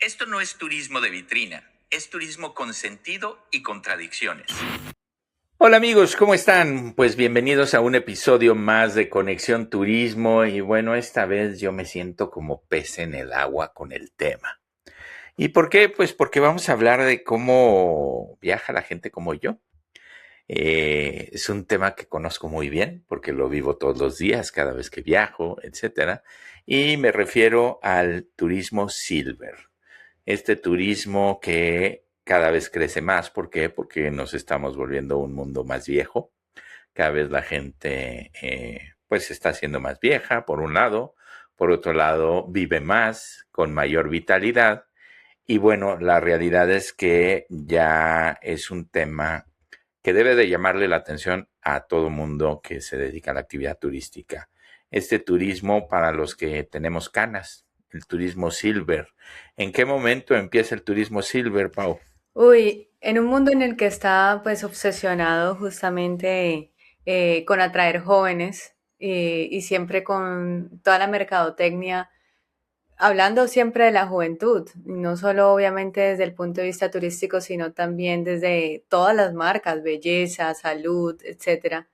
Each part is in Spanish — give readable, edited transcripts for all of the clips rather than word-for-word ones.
Esto no es turismo de vitrina, es turismo con sentido y contradicciones. Hola amigos, ¿cómo están? Pues bienvenidos a un episodio más de Conexión Turismo y bueno, esta vez yo me siento como pez en el agua con el tema. ¿Y por qué? Pues porque vamos a hablar de cómo viaja la gente como yo. Es un tema que conozco muy bien porque lo vivo todos los días, cada vez que viajo, etcétera. Y me refiero al turismo silver. Este turismo que cada vez crece más. ¿Por qué? Porque nos estamos volviendo un mundo más viejo. Cada vez la gente pues está siendo más vieja, por un lado. Por otro lado, vive más, con mayor vitalidad. Y bueno, la realidad es que ya es un tema que debe de llamarle la atención a todo mundo que se dedica a la actividad turística. Este turismo para los que tenemos canas, el turismo silver. ¿En qué momento empieza el turismo silver, Pau? Uy, en un mundo en el que está pues obsesionado justamente con atraer jóvenes y siempre con toda la mercadotecnia, hablando siempre de la juventud, y no solo obviamente desde el punto de vista turístico, sino también desde todas las marcas, belleza, salud, etcétera.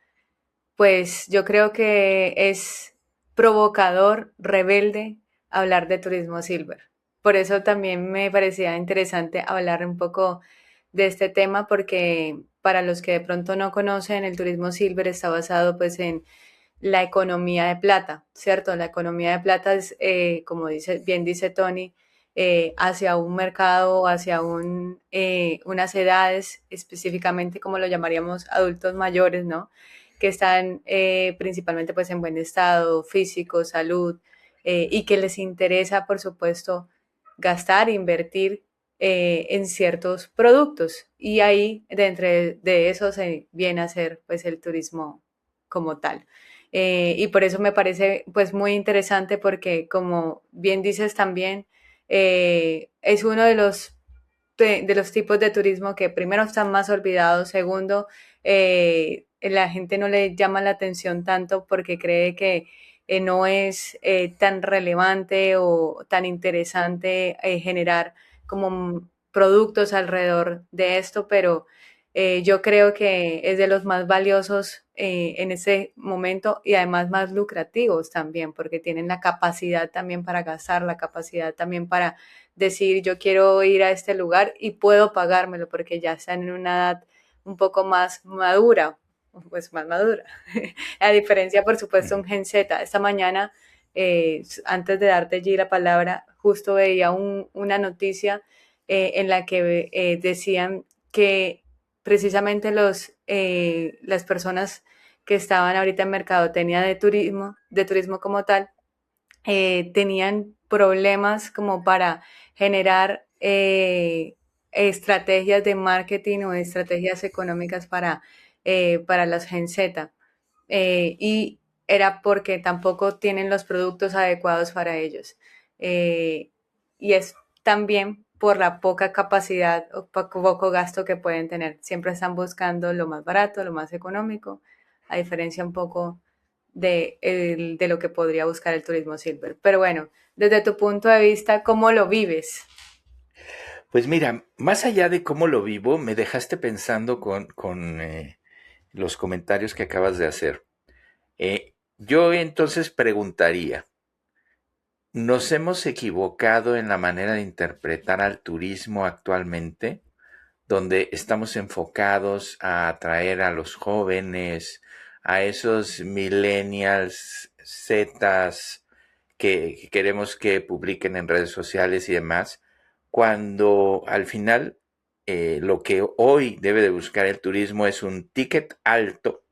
Pues yo creo que es provocador, rebelde hablar de turismo silver. Por eso también me parecía interesante hablar un poco de este tema porque para los que de pronto no conocen, el turismo silver está basado pues en la economía de plata, ¿cierto? La economía de plata es, como dice, bien dice Tony, hacia un mercado, hacia unas edades, específicamente como lo llamaríamos adultos mayores, ¿no? Que están principalmente pues en buen estado físico, salud, y que les interesa, por supuesto, gastar, invertir en ciertos productos. Y ahí, dentro de eso, se viene a ser pues el turismo como tal. Y por eso me parece pues muy interesante porque como bien dices también, es uno de los tipos de turismo que primero están más olvidados, segundo, la gente no le llama la atención tanto porque cree que no es tan relevante o tan interesante generar como productos alrededor de esto, pero yo creo que es de los más valiosos en ese momento y además más lucrativos también, porque tienen la capacidad también para gastar, la capacidad también para decir yo quiero ir a este lugar y puedo pagármelo porque ya están en una edad un poco más madura, pues más madura. A diferencia, por supuesto, un Gen Z. Esta mañana, antes de darte allí la palabra, justo veía una noticia en la que decían que precisamente las personas que estaban ahorita en mercadotecnia de turismo como tal, tenían problemas como para generar estrategias de marketing o estrategias económicas para las Gen Z. Y era porque tampoco tienen los productos adecuados para ellos. Eh, y es también por la poca capacidad o poco gasto que pueden tener. Siempre están buscando lo más barato, lo más económico, a diferencia un poco de lo que podría buscar el turismo silver. Pero bueno, desde tu punto de vista, ¿cómo lo vives? Pues mira, más allá de cómo lo vivo, me dejaste pensando con los comentarios que acabas de hacer. Yo entonces preguntaría, ¿nos hemos equivocado en la manera de interpretar al turismo actualmente? Donde estamos enfocados a atraer a los jóvenes, a esos millennials, zetas que queremos que publiquen en redes sociales y demás, cuando al final lo que hoy debe de buscar el turismo es un ticket alto,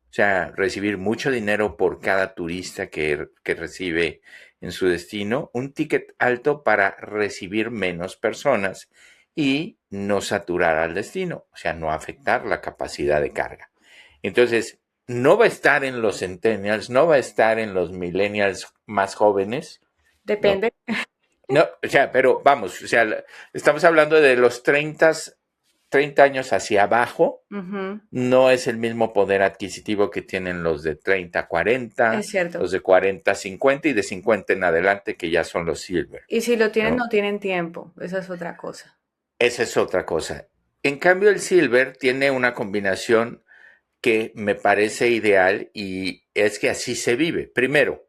o sea, recibir mucho dinero por cada turista que recibe en su destino, un ticket alto para recibir menos personas y no saturar al destino, o sea, no afectar la capacidad de carga. Entonces, no va a estar en los centennials, no va a estar en los millennials más jóvenes, ¿no? Depende. No, o sea, pero vamos, o sea, estamos hablando de los 30, 30 años hacia abajo Ujú. no es el mismo poder adquisitivo que tienen los de 30 a 40, Es cierto. los de 40 a 50 y de 50 en adelante que ya son los silver, Y si lo tienen, ¿no? no tienen tiempo. Esa es otra cosa. Esa es otra cosa. En cambio, el silver tiene una combinación que me parece ideal y es que así se vive. Primero,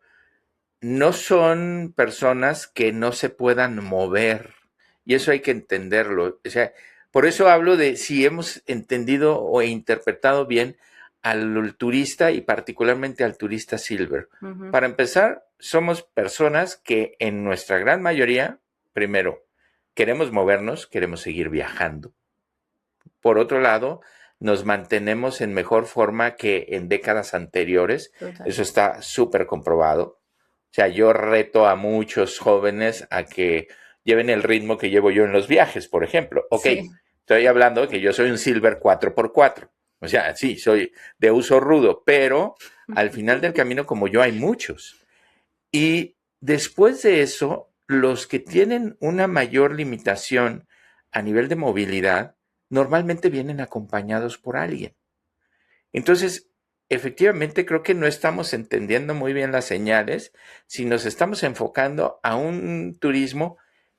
no son personas que no se puedan mover y eso hay que entenderlo. O sea, por eso hablo de si hemos entendido o interpretado bien al turista y particularmente al turista silver. Ujú. Para empezar, somos personas que en nuestra gran mayoría, primero, queremos movernos, queremos seguir viajando. Por otro lado, nos mantenemos en mejor forma que en décadas anteriores. Total. Eso está súper comprobado. O sea, yo reto a muchos jóvenes a que lleven el ritmo que llevo yo en los viajes, por ejemplo. Ok, Sí. estoy hablando de que yo soy un Silver 4x4. O sea, sí, soy de uso rudo, pero al final del camino, como yo, hay muchos. Y después de eso, los que tienen una mayor limitación a nivel de movilidad, normalmente vienen acompañados por alguien. Entonces, efectivamente, creo que no estamos entendiendo muy bien las señales si nos estamos enfocando a un turismo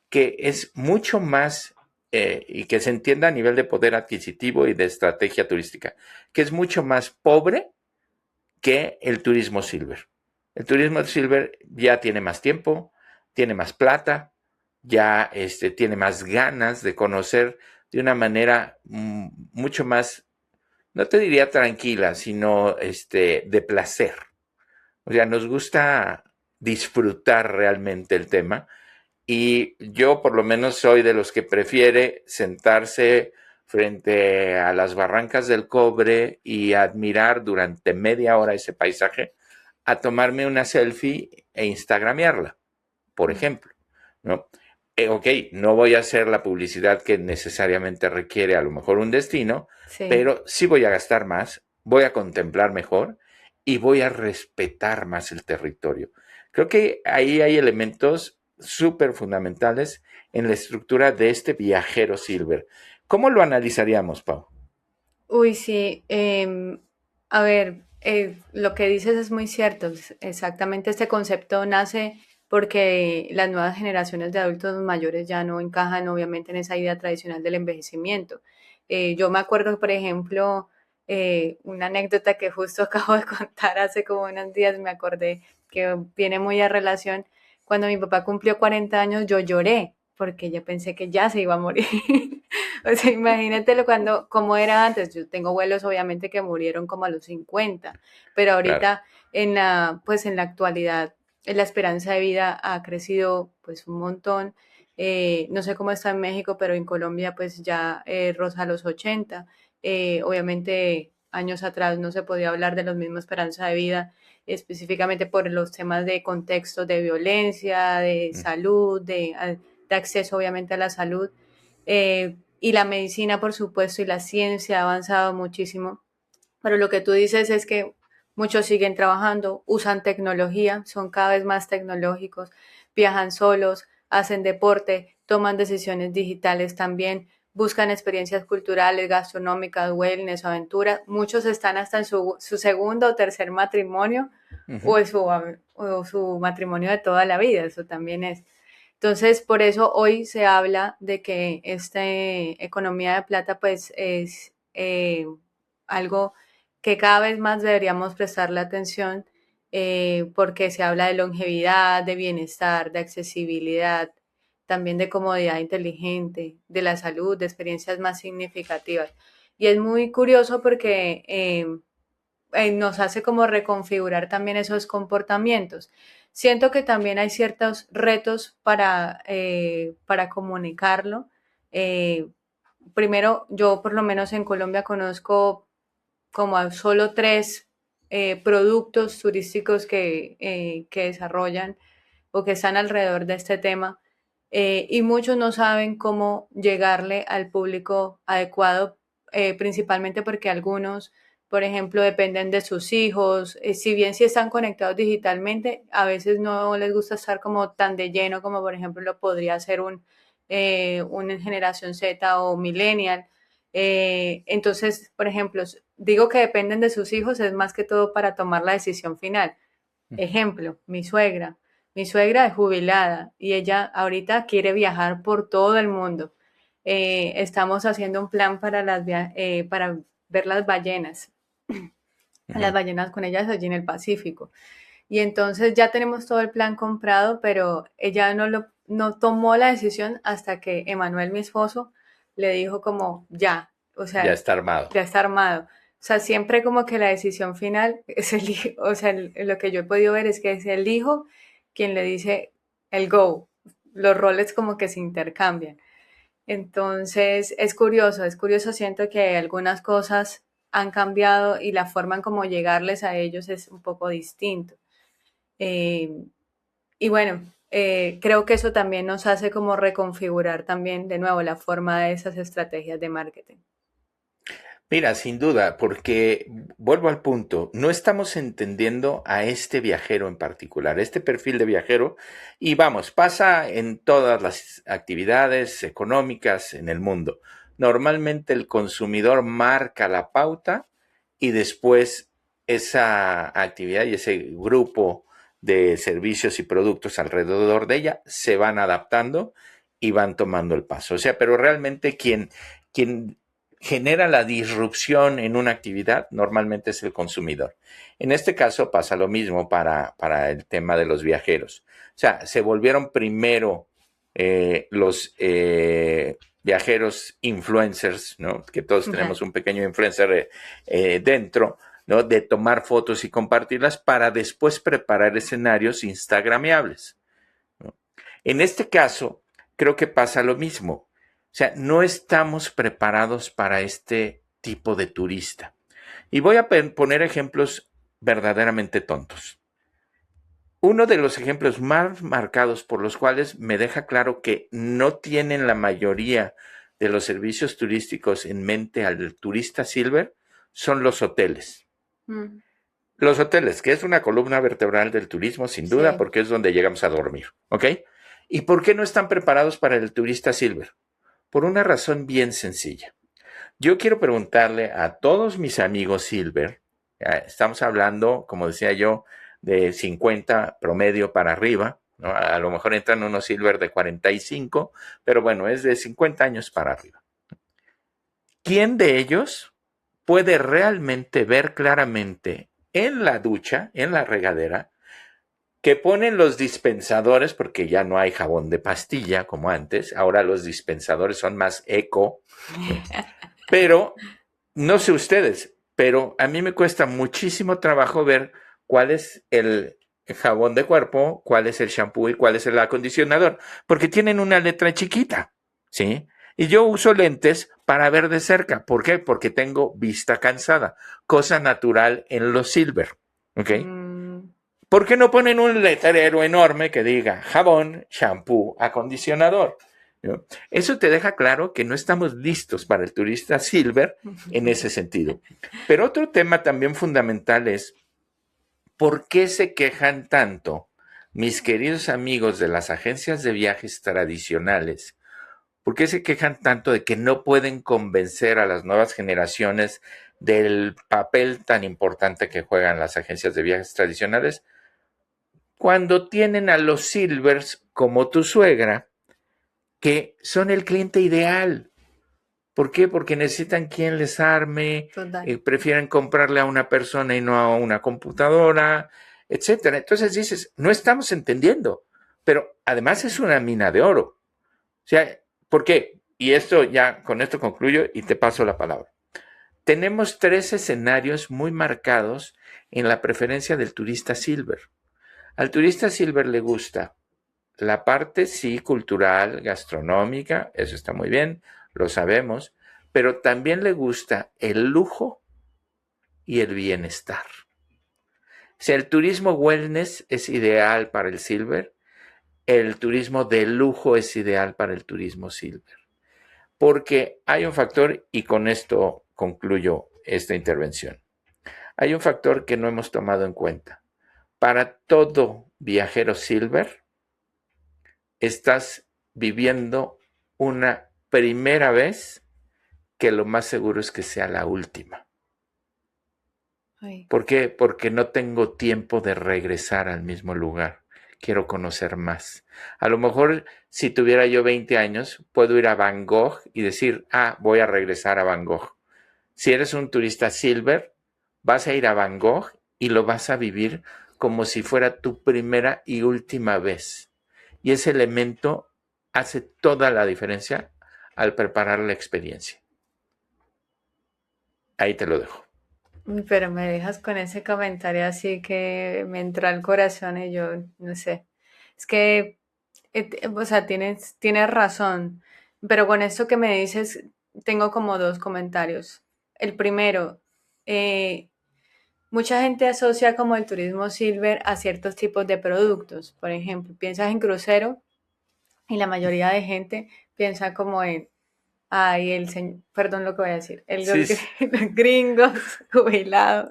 que es mucho más y que se entienda a nivel de poder adquisitivo y de estrategia turística, que es mucho más pobre que el turismo silver. El turismo silver ya tiene más tiempo, tiene más plata, ya tiene más ganas de conocer de una manera mucho más, no te diría tranquila, sino de placer. O sea, nos gusta disfrutar realmente el tema y yo por lo menos soy de los que prefiere sentarse frente a las barrancas del Cobre y admirar durante media hora ese paisaje a tomarme una selfie e instagramearla, por Mm. ejemplo, ¿no? Ok, no voy a hacer la publicidad que necesariamente requiere a lo mejor un destino, Sí. pero sí voy a gastar más, voy a contemplar mejor y voy a respetar más el territorio. Creo que ahí hay elementos súper fundamentales en la estructura de este viajero silver. ¿Cómo lo analizaríamos, Pau? Uy, sí. A ver, lo que dices es muy cierto. Exactamente, este concepto nace porque las nuevas generaciones de adultos mayores ya no encajan, obviamente, en esa idea tradicional del envejecimiento. Yo me acuerdo, por ejemplo, una anécdota que justo acabo de contar hace como unos días, me acordé que viene muy a relación. Cuando mi papá cumplió 40 años, yo lloré porque ya pensé que ya se iba a morir. O sea, imagínatelo cuando, cómo era antes. Yo tengo abuelos, obviamente, que murieron como a los 50, pero Claro, ahorita pues en la actualidad, la esperanza de vida ha crecido pues un montón. No sé cómo está en México, pero en Colombia pues ya roza los 80. Obviamente años atrás no se podía hablar de la misma esperanza de vida, específicamente por los temas de contexto de violencia, de salud, de acceso obviamente a la salud. Y la medicina, por supuesto, y la ciencia ha avanzado muchísimo. Pero lo que tú dices es que muchos siguen trabajando, usan tecnología, son cada vez más tecnológicos, viajan solos, hacen deporte, toman decisiones digitales también, buscan experiencias culturales, gastronómicas, wellness, aventuras. Muchos están hasta en su segundo o tercer matrimonio uh o, -huh, o su matrimonio de toda la vida, eso también es. Entonces, por eso hoy se habla de que esta economía de plata pues es algo que cada vez más deberíamos prestarle atención porque se habla de longevidad, de bienestar, de accesibilidad, también de comodidad inteligente, de la salud, de experiencias más significativas. Y es muy curioso porque nos hace como reconfigurar también esos comportamientos. Siento que también hay ciertos retos para comunicarlo. Eh, Primero, yo por lo menos en Colombia conozco como a solo tres productos turísticos que desarrollan o que están alrededor de este tema y muchos no saben cómo llegarle al público adecuado, principalmente porque algunos, por ejemplo, dependen de sus hijos, si bien sí están conectados digitalmente, a veces no les gusta estar como tan de lleno como por ejemplo lo podría ser un generación Z o millennial. Entonces, por ejemplo, digo que dependen de sus hijos, es más que todo para tomar la decisión final. Ejemplo, mi suegra. Mi suegra es jubilada y ella ahorita quiere viajar por todo el mundo. Estamos haciendo un plan para ver las ballenas con ellas allí en el Pacífico. Y entonces ya tenemos todo el plan comprado, pero ella no tomó la decisión hasta que Emanuel, mi esposo, le dijo como ya, o Ya sea, está armado. ya está armado. O sea, siempre como que la decisión final es el hijo, o sea, lo que yo he podido ver es que es el hijo quien le dice el go. Los roles como que se intercambian. Entonces, es curioso, siento que algunas cosas han cambiado y la forma en cómo llegarles a ellos es un poco distinto. Eh, y bueno, creo que eso también nos hace como reconfigurar también de nuevo la forma de esas estrategias de marketing. Mira, sin duda, porque vuelvo al punto, no estamos entendiendo a este viajero en particular, este perfil de viajero, y vamos, pasa en todas las actividades económicas en el mundo. Normalmente el consumidor marca la pauta y después esa actividad y ese grupo de servicios y productos alrededor de ella se van adaptando y van tomando el paso. O sea, pero realmente quien genera la disrupción en una actividad normalmente es el consumidor. En este caso pasa lo mismo para el tema de los viajeros. O sea, se volvieron primero los viajeros influencers, ¿no? Que todos tenemos un pequeño influencer dentro, ¿no? De tomar fotos y compartirlas para después preparar escenarios instagramiables, ¿no? En este caso, creo que pasa lo mismo. O sea, no estamos preparados para este tipo de turista. Y voy a poner ejemplos verdaderamente tontos. Uno de los ejemplos más marcados por los cuales me deja claro que no tienen la mayoría de los servicios turísticos en mente al turista silver son los hoteles. Mm, Los hoteles, que es una columna vertebral del turismo, sin duda, sí. porque es donde llegamos a dormir, ¿ok? ¿Y por qué no están preparados para el turista silver? Por una razón bien sencilla. Yo quiero preguntarle a todos mis amigos silver, estamos hablando, como decía yo, de 50 promedio para arriba, ¿no? A lo mejor entran unos silver de 45, pero bueno, es de 50 años para arriba. ¿Quién de ellos puede realmente ver claramente en la ducha, en la regadera, que ponen los dispensadores, porque ya no hay jabón de pastilla como antes, ahora los dispensadores son más eco, ¿no? Pero no sé ustedes, pero a mí me cuesta muchísimo trabajo ver cuál es el jabón de cuerpo, cuál es el shampoo y cuál es el acondicionador, porque tienen una letra chiquita, ¿sí? Y yo uso lentes para ver de cerca. ¿Por qué? Porque tengo vista cansada, cosa natural en los silver, ¿ok? Mm, ¿Por qué no ponen un letrero enorme que diga jabón, shampoo, acondicionador? ¿No? Eso te deja claro que no estamos listos para el turista silver en ese sentido. Pero otro tema también fundamental es ¿por qué se quejan tanto mis queridos amigos de las agencias de viajes tradicionales? ¿Por qué se quejan tanto de que no pueden convencer a las nuevas generaciones del papel tan importante que juegan las agencias de viajes tradicionales cuando tienen a los silvers como tu suegra, que son el cliente ideal? ¿Por qué? Porque necesitan quien les arme, total. prefieren comprarle a una persona y no a una computadora, etcétera. Entonces dices, no estamos entendiendo, pero además es una mina de oro. O sea, ¿por qué? Y esto ya, con esto concluyo y te paso la palabra. Tenemos tres escenarios muy marcados en la preferencia del turista silver. Al turista silver le gusta la parte, sí, cultural, gastronómica, eso está muy bien, lo sabemos, pero también le gusta el lujo y el bienestar. Si el turismo wellness es ideal para el silver, el turismo de lujo es ideal para el turismo silver. Porque hay un factor, y con esto concluyo esta intervención, hay un factor que no hemos tomado en cuenta. Para todo viajero silver, estás viviendo una primera vez que lo más seguro es que sea la última. Ay. ¿Por qué? Porque no tengo tiempo de regresar al mismo lugar. Quiero conocer más. A lo mejor si tuviera yo 20 años, puedo ir a Van Gogh y decir, voy a regresar a Van Gogh. Si eres un turista silver, vas a ir a Van Gogh y lo vas a vivir como si fuera tu primera y última vez. Y ese elemento hace toda la diferencia al preparar la experiencia. Ahí te lo dejo. Pero me dejas con ese comentario así que me entró al corazón y yo no sé. Es que, o sea, tienes razón. Pero con esto que me dices, tengo como dos comentarios. El primero, eh, mucha gente asocia como el turismo silver a ciertos tipos de productos. Por ejemplo, piensas en crucero y la mayoría de gente piensa como en, ay, perdón lo que voy a decir, Sí, los gringos jubilados.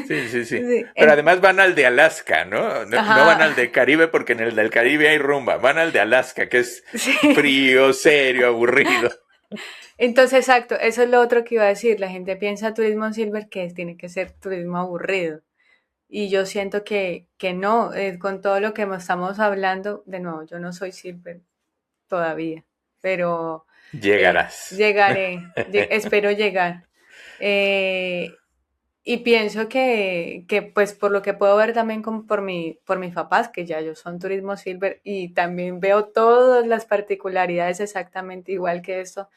sí, sí, sí. Sí, Pero además van al de Alaska, ¿no? No, no van ajá, al de Caribe porque en el del Caribe hay rumba. Van al de Alaska, que es sí. frío, serio, aburrido. Entonces, exacto, eso es lo otro que iba a decir. La gente piensa turismo silver que tiene que ser turismo aburrido. Y yo siento que no, con todo lo que estamos hablando, de nuevo, yo no soy silver todavía, pero Llegarás. llegaré, espero llegar. Eh, y pienso que, pues por lo que puedo ver también por mis papás, que ya ellos son turismo silver, y también veo todas las particularidades exactamente igual que esto,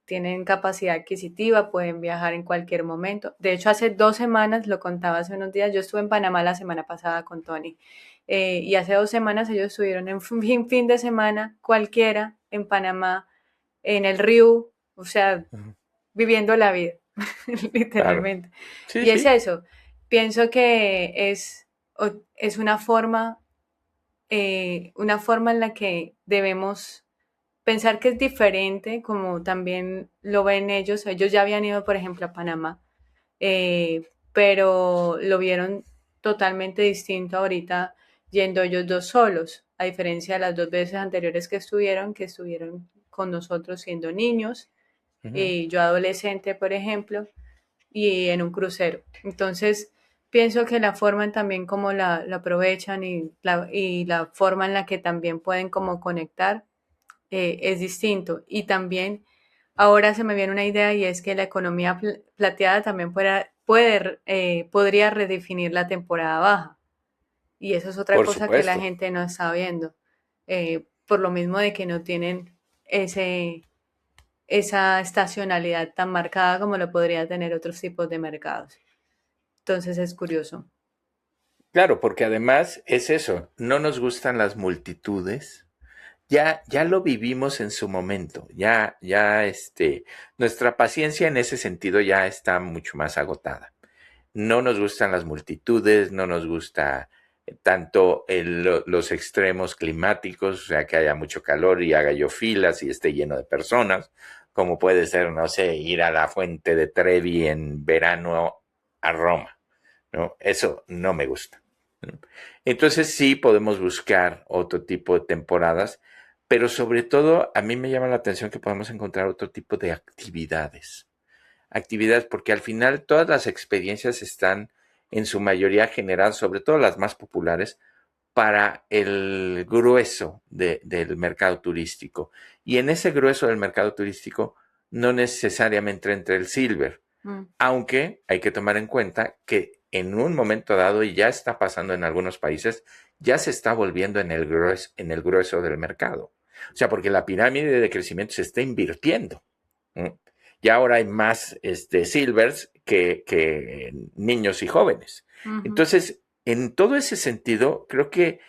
tienen capacidad adquisitiva, pueden viajar en cualquier momento. De hecho, hace 2 semanas, lo contaba hace unos días, yo estuve en Panamá la semana pasada con Tony, y hace 2 semanas ellos estuvieron en fin de semana cualquiera en Panamá, en el río, o sea, viviendo la vida, Claro. literalmente. Sí, Y es sí. eso, pienso que es una forma en la que debemos pensar que es diferente, como también lo ven ellos. Ellos ya habían ido, por ejemplo, a Panamá, pero lo vieron totalmente distinto ahorita yendo ellos dos solos, a diferencia de las 2 veces anteriores que estuvieron con nosotros siendo niños, Ujú. y yo adolescente, por ejemplo, y en un crucero. Entonces, pienso que la forma en también como la aprovechan y la forma en la que también pueden como conectar es distinto. Y también ahora se me viene una idea y es que la economía plateada también podría redefinir la temporada baja. Y eso es otra Por cosa que la supuesto. gente no está viendo. Por lo mismo de que no tienen esa estacionalidad tan marcada como lo podría tener otros tipos de mercados. Entonces es curioso. Claro, porque además es eso, no nos gustan las multitudes. Ya lo vivimos en su momento, nuestra paciencia en ese sentido ya está mucho más agotada. No nos gustan las multitudes, no nos gusta tanto los extremos climáticos, o sea, que haya mucho calor y haga yo filas y esté lleno de personas, como puede ser, no sé, ir a la fuente de Trevi en verano a Roma, ¿no? Eso no me gusta, ¿no? Entonces sí podemos buscar otro tipo de temporadas, pero sobre todo a mí me llama la atención que podemos encontrar otro tipo de actividades, porque al final todas las experiencias están en su mayoría generadas, sobre todo las más populares, para el grueso del mercado turístico. Y en ese grueso del mercado turístico no necesariamente entre el silver, Mm. aunque hay que tomar en cuenta que en un momento dado, y ya está pasando en algunos países, ya se está volviendo en el grueso del mercado. O sea, porque la pirámide de crecimiento se está invirtiendo. Y ahora hay más silvers que niños y jóvenes. Ujú. Entonces, en todo ese sentido, creo que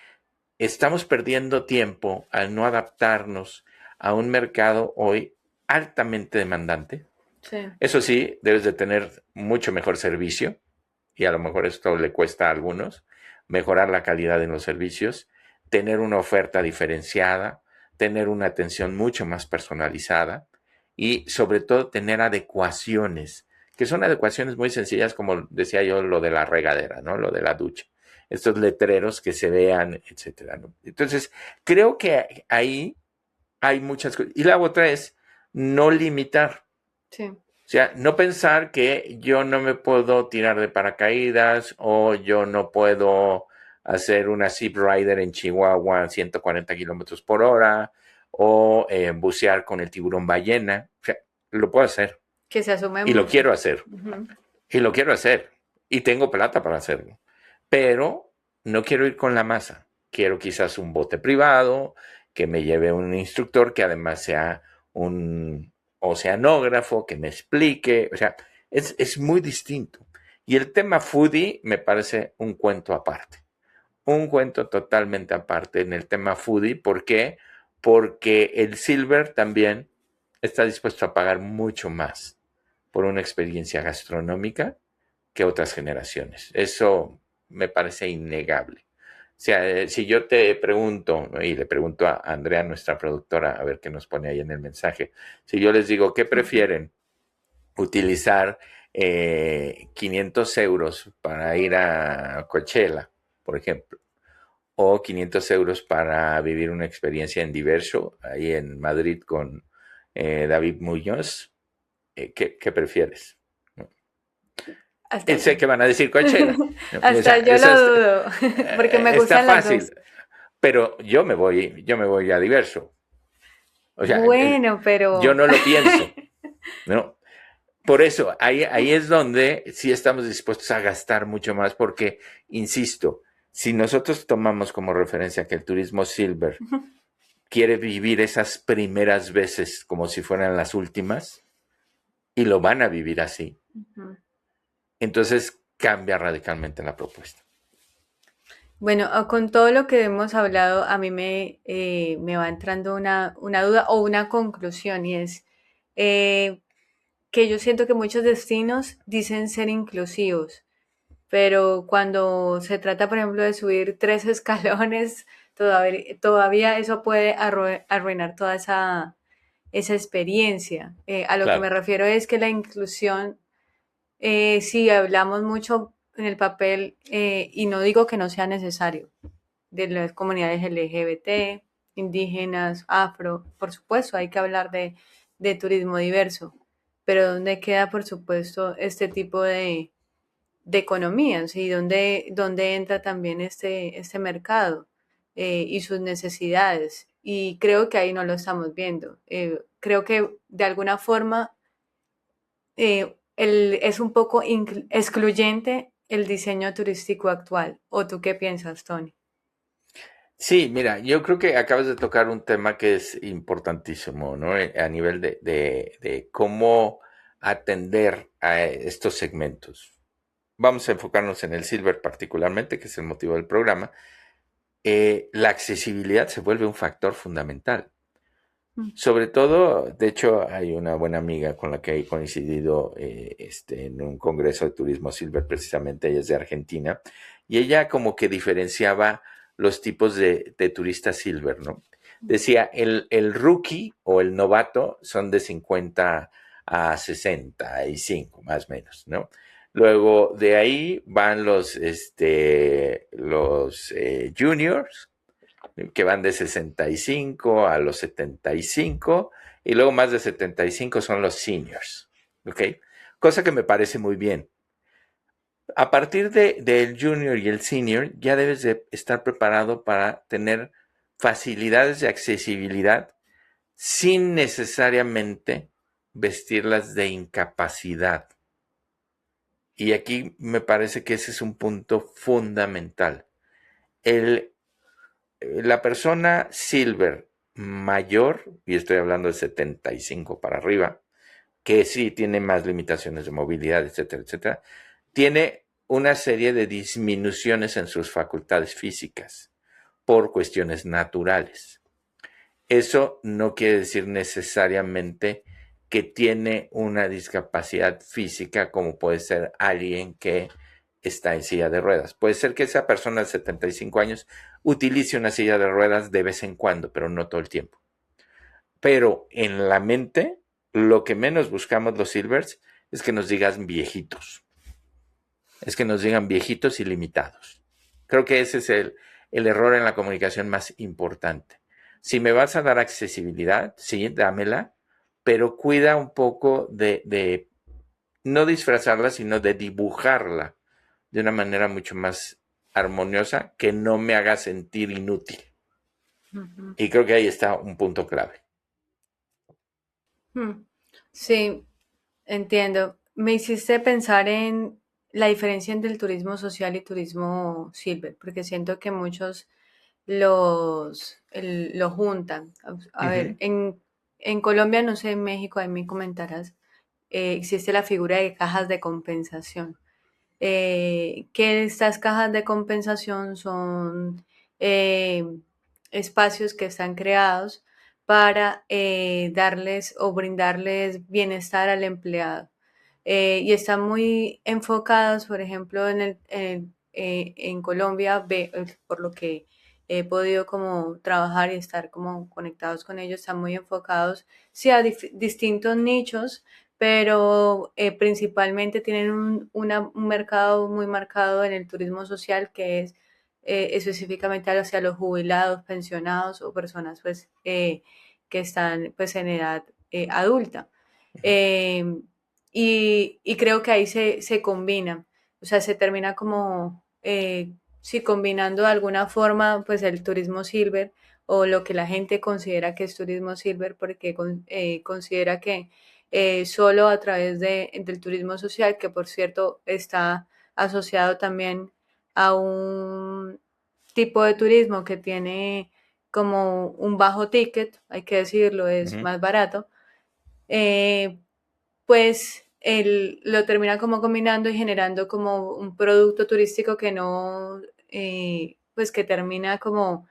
estamos perdiendo tiempo al no adaptarnos a un mercado hoy altamente demandante. Sí. Eso sí, debes de tener mucho mejor servicio, y a lo mejor esto le cuesta a algunos, mejorar la calidad en los servicios, tener una oferta diferenciada, tener una atención mucho más personalizada y sobre todo tener adecuaciones, que son adecuaciones muy sencillas, como decía yo, lo de la regadera, ¿no? Lo de la ducha, estos letreros que se vean, etcétera, ¿no? Entonces, creo que ahí hay muchas cosas. Y la otra es no limitar. Sí. O sea, no pensar que yo no me puedo tirar de paracaídas o yo no puedo hacer una zip rider en Chihuahua a 140 kilómetros por hora o bucear con el tiburón ballena. O sea, lo puedo hacer Que se asume y lo mucho. quiero hacer. Ujú. Y lo quiero hacer. Y tengo plata para hacerlo. Pero no quiero ir con la masa. Quiero quizás un bote privado, que me lleve un instructor que además sea un oceanógrafo, que me explique. O sea, es muy distinto. Y el tema foodie me parece un cuento aparte. Un cuento totalmente aparte en el tema foodie. ¿Por qué? Porque el silver también está dispuesto a pagar mucho más por una experiencia gastronómica que otras generaciones. Eso me parece innegable. O sea, si yo te pregunto, y le pregunto a Andrea, nuestra productora, a ver qué nos pone ahí en el mensaje, si yo les digo, ¿qué prefieren? Utilizar 500 euros para ir a Coachella, por ejemplo, o 500 euros para vivir una experiencia en Diverso, ahí en Madrid con David Muñoz, ¿qué prefieres? Hasta yo. Sé que van a decir Coachella. O Hasta sea, yo eso lo dudo, porque me está gustan las dos. fácil, pero yo me voy a Diverso. O sea, Bueno, yo pero no lo pienso, ¿no? Por eso, ahí es donde sí estamos dispuestos a gastar mucho más, porque, insisto, si nosotros tomamos como referencia que el turismo silver quiere vivir esas primeras veces como si fueran las últimas, y lo van a vivir así, Ujú. entonces cambia radicalmente la propuesta. Bueno, con todo lo que hemos hablado, a mí me va entrando una duda o una conclusión y es eh, que yo siento que muchos destinos dicen ser inclusivos, pero cuando se trata, por ejemplo, de subir 3 escalones, todavía eso puede arruinar toda esa experiencia. A lo que me Claro, refiero es que la inclusión, sí, hablamos mucho en el papel, y no digo que no sea necesario, de las comunidades LGBT, indígenas, afro, por supuesto, hay que hablar de turismo diverso, pero ¿dónde queda, por supuesto, este tipo de economías y dónde entra también este mercado y sus necesidades? Y creo que ahí no lo estamos viendo. Creo que de alguna forma es un poco excluyente el diseño turístico actual. ¿O tú qué piensas, Tony? sí, mira, yo creo que acabas de tocar un tema que es importantísimo, ¿no? A nivel de cómo atender a estos segmentos. Vamos a enfocarnos en el silver particularmente, que es el motivo del programa. La accesibilidad se vuelve un factor fundamental. Mm. Sobre todo, de hecho, hay una buena amiga con la que he coincidido en un congreso de turismo silver, precisamente ella es de Argentina, y ella como que diferenciaba los tipos de turistas silver, ¿no? Decía, el rookie o el novato son de 50 a 65, más o menos, ¿no? Luego de ahí van los juniors, que van de 65 a los 75 y luego más de 75 son los seniors, ¿ok? Cosa que me parece muy bien. A partir del junior y el senior ya debes de estar preparado para tener facilidades de accesibilidad sin necesariamente vestirlas de incapacidad. Y aquí me parece que ese es un punto fundamental. El La persona silver mayor, y estoy hablando de 75 para arriba, que sí tiene más limitaciones de movilidad, etcétera, etcétera, tiene una serie de disminuciones en sus facultades físicas por cuestiones naturales. Eso no quiere decir necesariamente que tiene una discapacidad física como puede ser alguien que está en silla de ruedas. Puede ser que esa persona de 75 años utilice una silla de ruedas de vez en cuando, pero no todo el tiempo. Pero en la mente, lo que menos buscamos los silvers es que nos digan viejitos. Es que nos digan viejitos y limitados. Creo que ese es el error en la comunicación más importante. Si me vas a dar accesibilidad, sí, dámela, pero cuida un poco de no disfrazarla, sino de dibujarla de una manera mucho más armoniosa que no me haga sentir inútil. Ujú. Y creo que ahí está un punto clave. Sí, entiendo. Me hiciste pensar en la diferencia entre el turismo social y turismo silver, porque siento que muchos lo juntan. A ver, Ujú. en Colombia, no sé, en México, ahí me comentarás, existe la figura de cajas de compensación. Que estas cajas de compensación son eh, espacios que están creados para darles o brindarles bienestar al empleado. Y están muy enfocados, por ejemplo, en Colombia, por lo que he podido como trabajar y estar como conectados con ellos, están muy enfocados, sí, a distintos nichos, pero principalmente tienen un mercado muy marcado en el turismo social que es específicamente hacia los jubilados, pensionados o personas pues que están pues en edad adulta. Eh, y creo que ahí se combina, o sea, se termina como, sí, combinando de alguna forma pues el turismo silver o lo que la gente considera que es turismo silver porque considera que solo a través del turismo social, que por cierto está asociado también a un tipo de turismo que tiene como un bajo ticket, hay que decirlo, es Ujú. más barato, eh, pues lo termina como combinando y generando como un producto turístico que no, pues que termina como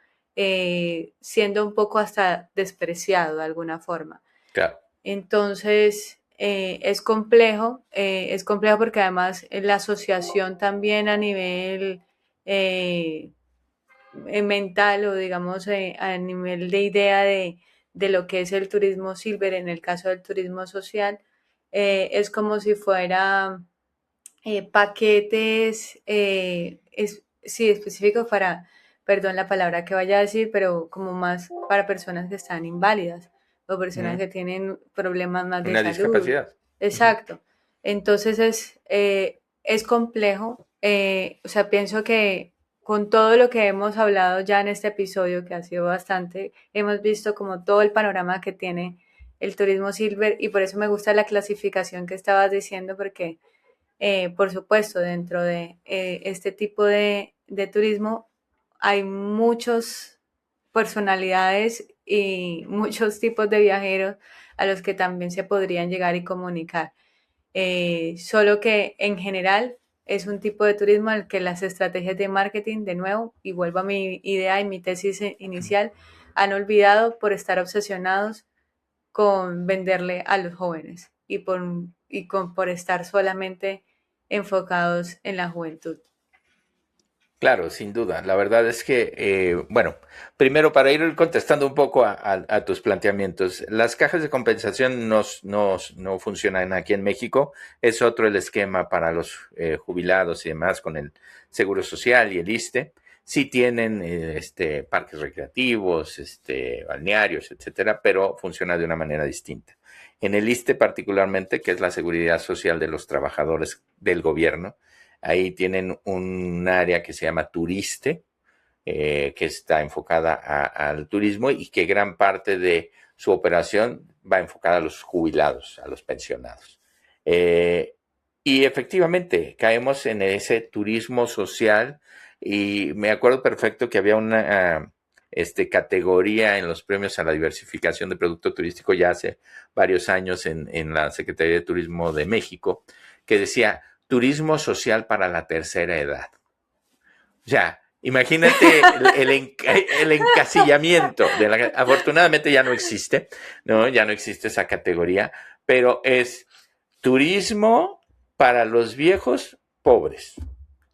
siendo un poco hasta despreciado de alguna forma. Claro. Entonces, es complejo porque además la asociación también a nivel eh, mental o digamos a nivel de idea de lo que es el turismo silver, en el caso del turismo social, es como si fuera paquetes sí, específicos para, perdón la palabra que vaya a decir, pero como más para personas que están inválidas o personas Ujú. que tienen problemas más de Una salud. discapacidad. Ujú. Exacto. Entonces es complejo. O sea, pienso que con todo lo que hemos hablado ya en este episodio, que ha sido bastante, hemos visto como todo el panorama que tiene el turismo silver y por eso me gusta la clasificación que estabas diciendo porque por supuesto, dentro de este tipo de turismo hay muchas personalidades y muchos tipos de viajeros a los que también se podrían llegar y comunicar. Solo que en general es un tipo de turismo al que las estrategias de marketing, de nuevo, y vuelvo a mi idea y mi tesis inicial, han olvidado por estar obsesionados con venderle a los jóvenes por estar solamente enfocados en la juventud. Claro, sin duda. La verdad es que, bueno, primero para ir contestando un poco a tus planteamientos, las cajas de compensación no funcionan aquí en México. Es otro el esquema para los jubilados y demás con el Seguro Social y el ISSSTE. Sí tienen parques recreativos, balnearios, etcétera, pero funciona de una manera distinta. En el ISSSTE particularmente, que es la seguridad social de los trabajadores del gobierno, ahí tienen un área que se llama Turiste, que está enfocada al turismo y que gran parte de su operación va enfocada a los jubilados, a los pensionados. Y efectivamente, caemos en ese turismo social y me acuerdo perfecto que había una categoría en los premios a la diversificación de producto turístico ya hace varios años en la Secretaría de Turismo de México, que decía turismo social para la tercera edad. O sea, imagínate el encasillamiento. Afortunadamente ya no existe, ¿no? Ya no existe esa categoría, pero es turismo para los viejos pobres.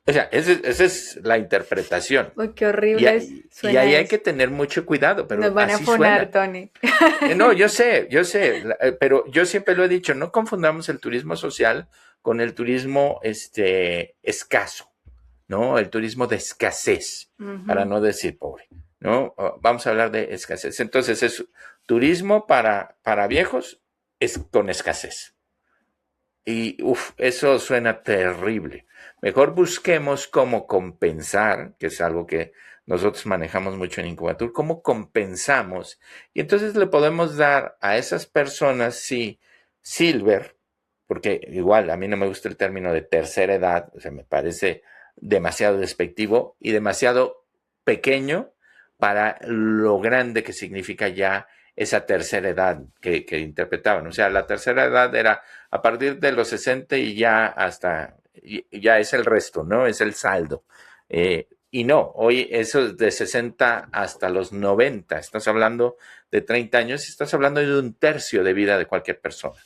O sea, esa es la interpretación. Uy, qué Y, horrible y suena ahí hay eso. que tener mucho cuidado, Nos pero van a así poner, suena. Tony. No, yo sé, pero yo siempre lo he dicho, no confundamos el turismo social con el turismo escaso, ¿no? El turismo de escasez, para Ujú. no decir pobre, ¿no? Vamos a hablar de escasez. Entonces es turismo para viejos es con escasez. Y eso suena terrible. Mejor busquemos cómo compensar, que es algo que nosotros manejamos mucho en Incubatur, cómo compensamos. Y entonces le podemos dar a esas personas, sí, silver, porque igual a mí no me gusta el término de tercera edad, o sea, me parece demasiado despectivo y demasiado pequeño para lo grande que significa ya esa tercera edad que interpretaban. O sea, la tercera edad era a partir de los 60 y ya hasta, ya es el resto, ¿no? Es el saldo. Y no, hoy eso es de 60 hasta los 90. Estás hablando de 30 años y estás hablando de un tercio de vida de cualquier persona.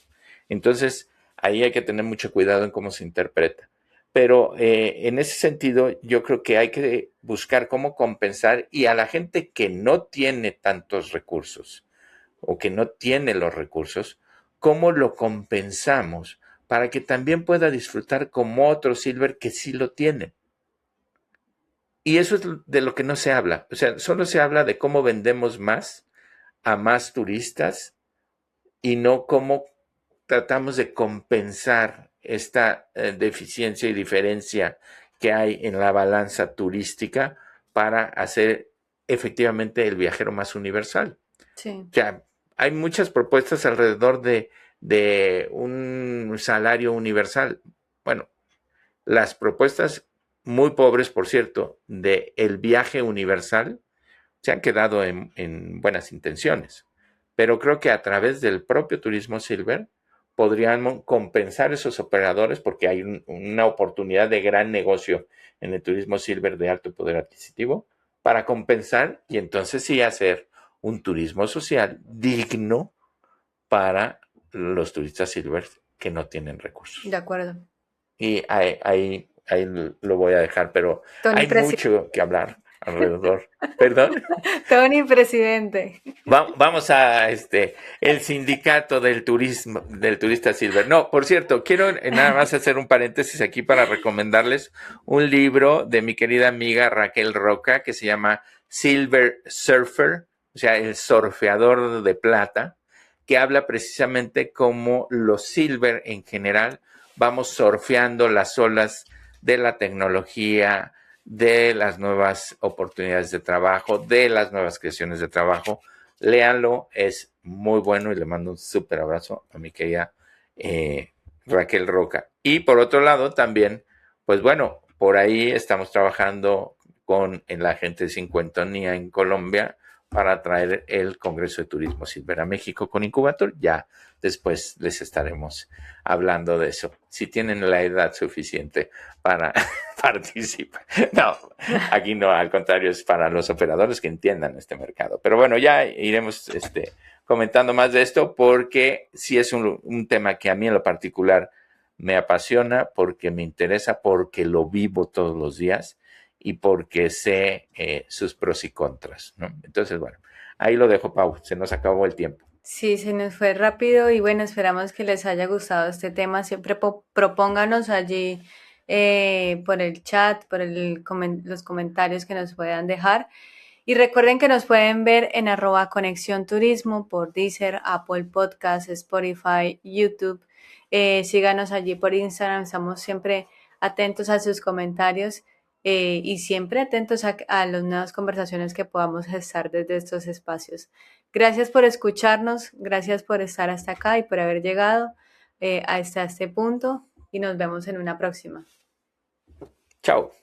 Entonces, ahí hay que tener mucho cuidado en cómo se interpreta. Pero en ese sentido, yo creo que hay que buscar cómo compensar y a la gente que no tiene tantos recursos o que no tiene los recursos, cómo lo compensamos para que también pueda disfrutar como otro silver que sí lo tiene. Y eso es de lo que no se habla. O sea, solo se habla de cómo vendemos más a más turistas y no cómo tratamos de compensar esta deficiencia y diferencia que hay en la balanza turística para hacer efectivamente el viajero más universal. Sí. O sea, hay muchas propuestas alrededor de un salario universal. Bueno, las propuestas muy pobres, por cierto, de el viaje universal se han quedado en buenas intenciones. Pero creo que a través del propio turismo silver podrían compensar esos operadores porque hay una oportunidad de gran negocio en el turismo silver de alto poder adquisitivo para compensar y entonces sí hacer un turismo social digno para los turistas silver que no tienen recursos. De acuerdo. Y ahí lo voy a dejar, pero Tony hay Presidente. mucho que hablar alrededor. ¿Perdón? Tony Presidente. Vamos a el sindicato del turismo, del turista silver. No, por cierto, quiero nada más hacer un paréntesis aquí para recomendarles un libro de mi querida amiga Raquel Roca que se llama Silver Surfer, o sea, el surfeador de plata, que habla precisamente cómo los silver en general vamos surfeando las olas de la tecnología, de las nuevas oportunidades de trabajo, de las nuevas creaciones de trabajo. Léanlo, es muy bueno y le mando un súper abrazo a mi querida Raquel Roca. Y por otro lado también, pues bueno, por ahí estamos trabajando con la gente de Cincuentonía en Colombia para traer el Congreso de Turismo Silver a México con Incubator. Ya después les estaremos hablando de eso, si tienen la edad suficiente para participar. No, aquí no, al contrario, es para los operadores que entiendan este mercado. Pero bueno, ya iremos comentando más de esto porque sí es un tema que a mí en lo particular me apasiona, porque me interesa, porque lo vivo todos los días y porque sé sus pros y contras, ¿no? Entonces, bueno, ahí lo dejo, Pau, se nos acabó el tiempo. Sí, se nos fue rápido y bueno, esperamos que les haya gustado este tema. Siempre propónganos allí por el chat, por los comentarios que nos puedan dejar. Y recuerden que nos pueden ver en @Conexión Turismo por Deezer, Apple Podcasts, Spotify, YouTube. Síganos allí por Instagram, estamos siempre atentos a sus comentarios y siempre atentos a las nuevas conversaciones que podamos gestar desde estos espacios. Gracias por escucharnos, gracias por estar hasta acá y por haber llegado hasta este punto y nos vemos en una próxima. Chao.